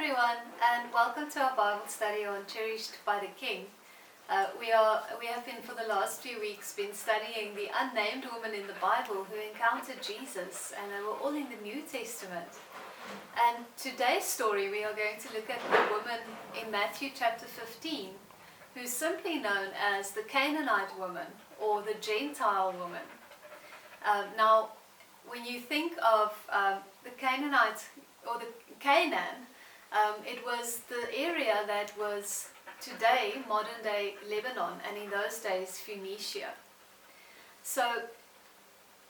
everyone, and welcome to our Bible study on Cherished by the King. We have been for the last few weeks been studying the unnamed woman in the Bible who encountered Jesus, and they were all in the New Testament. And today's story, we are going to look at the woman in Matthew chapter 15, who's simply known as the Canaanite woman or the Gentile woman. Now, when you think of the Canaanite or the Canaan, it was the area that was today modern day Lebanon, and in those days Phoenicia.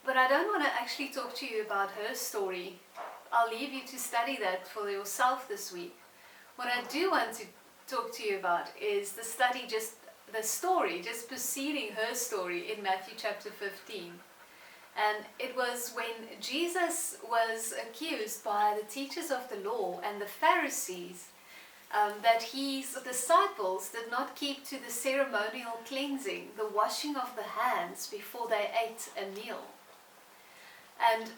But I don't want to actually talk to you about her story. I'll leave you to study that for yourself this week. What I do want to talk to you about is the story just preceding her story in Matthew chapter 15. And it was when Jesus was accused by the teachers of the law and the Pharisees that his disciples did not keep to the ceremonial cleansing, the washing of the hands before they ate a meal. And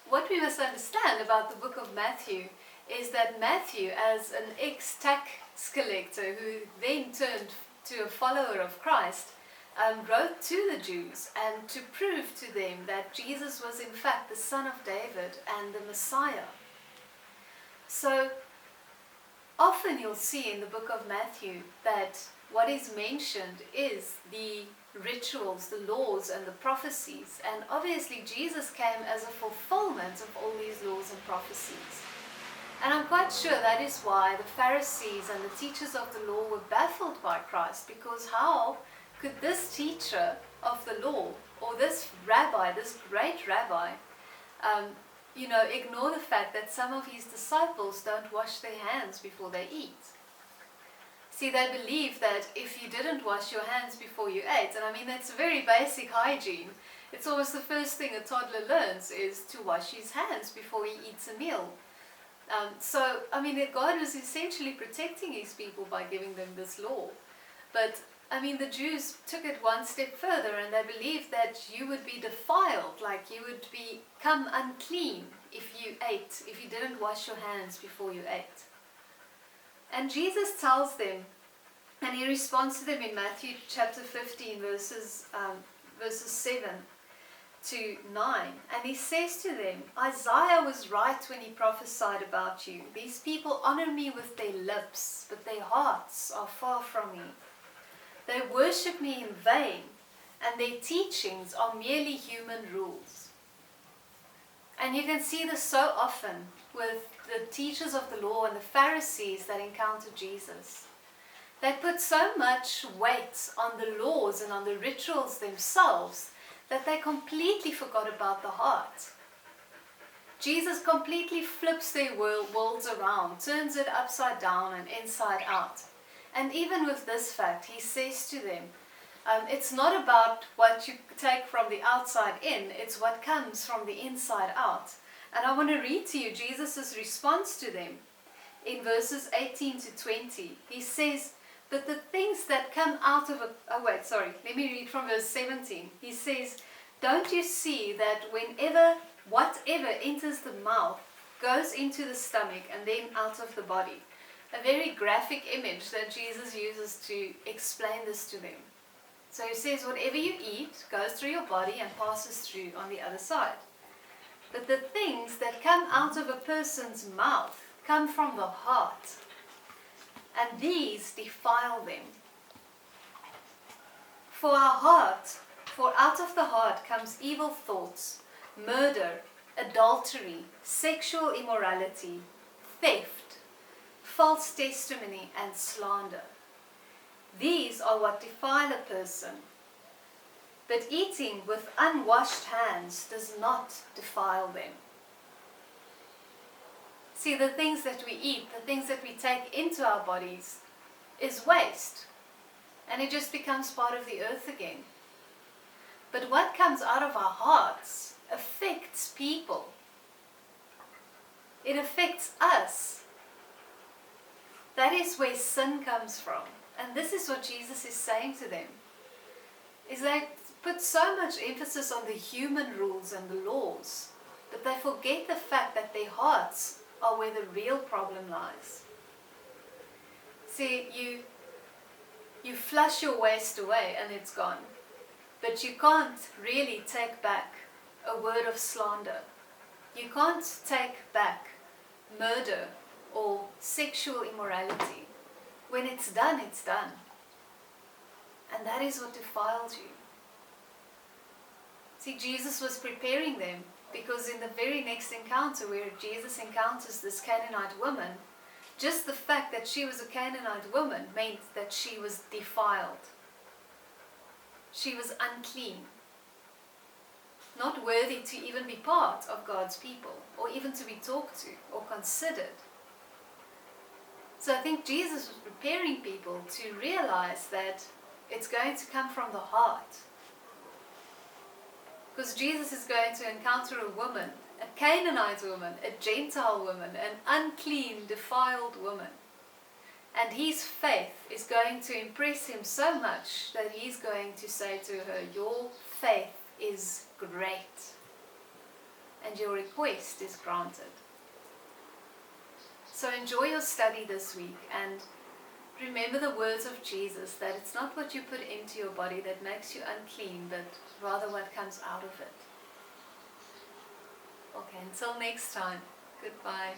what we must understand about the book of Matthew is that Matthew, as an ex-tax collector who then turned to a follower of Christ, wrote to the Jews and to prove to them that Jesus was in fact the Son of David and the Messiah. So often you'll see in the book of Matthew that what is mentioned is the rituals, the laws and the prophecies, and obviously Jesus came as a fulfillment of all these laws and prophecies. And I'm quite sure that is why the Pharisees and the teachers of the law were baffled by Christ, because how could this teacher of the law, or this rabbi, this great rabbi, ignore the fact that some of his disciples don't wash their hands before they eat? See, they believe that if you didn't wash your hands before you ate, and I mean that's very basic hygiene, it's almost the first thing a toddler learns is to wash his hands before he eats a meal. God was essentially protecting his people by giving them this law. But the Jews took it one step further, and they believed that you would be defiled, like you would become unclean if you didn't wash your hands before you ate. And Jesus tells them, and he responds to them in Matthew chapter 15, verses 7 to 9, and he says to them, Isaiah was right when he prophesied about you. These people honor me with their lips, but their hearts are far from me. They worship me in vain, and their teachings are merely human rules. And you can see this so often with the teachers of the law and the Pharisees that encountered Jesus. They put so much weight on the laws and on the rituals themselves that they completely forgot about the heart. Jesus completely flips their worlds around, turns it upside down and inside out. And even with this fact, he says to them, it's not about what you take from the outside in, it's what comes from the inside out. And I want to read to you Jesus' response to them in verses 18 to 20. He says, but the things that come out of let me read from verse 17. He says, don't you see that whatever enters the mouth goes into the stomach and then out of the body? A very graphic image that Jesus uses to explain this to them. So he says, whatever you eat goes through your body and passes through on the other side. But the things that come out of a person's mouth come from the heart, and these defile them. For out of the heart comes evil thoughts, murder, adultery, sexual immorality, theft, false testimony, and slander. These are what defile a person. But eating with unwashed hands does not defile them. See, the things that we eat, the things that we take into our bodies, is waste. And it just becomes part of the earth again. But what comes out of our hearts affects people. It affects us. That is where sin comes from. And this is what Jesus is saying to them. Is they put so much emphasis on the human rules and the laws, but they forget the fact that their hearts are where the real problem lies. See, you flush your waste away and it's gone. But you can't really take back a word of slander. You can't take back murder or sexual immorality. When it's done, it's done. And that is what defiles you. See, Jesus was preparing them because in the very next encounter where Jesus encounters this Canaanite woman, just the fact that she was a Canaanite woman meant that she was defiled. She was unclean. Not worthy to even be part of God's people, or even to be talked to or considered. So I think Jesus was preparing people to realize that it's going to come from the heart. Because Jesus is going to encounter a woman, a Canaanite woman, a Gentile woman, an unclean, defiled woman. And his faith is going to impress him so much that he's going to say to her, your faith is great, and your request is granted. So enjoy your study this week, and remember the words of Jesus, that it's not what you put into your body that makes you unclean, but rather what comes out of it. Okay, until next time, goodbye.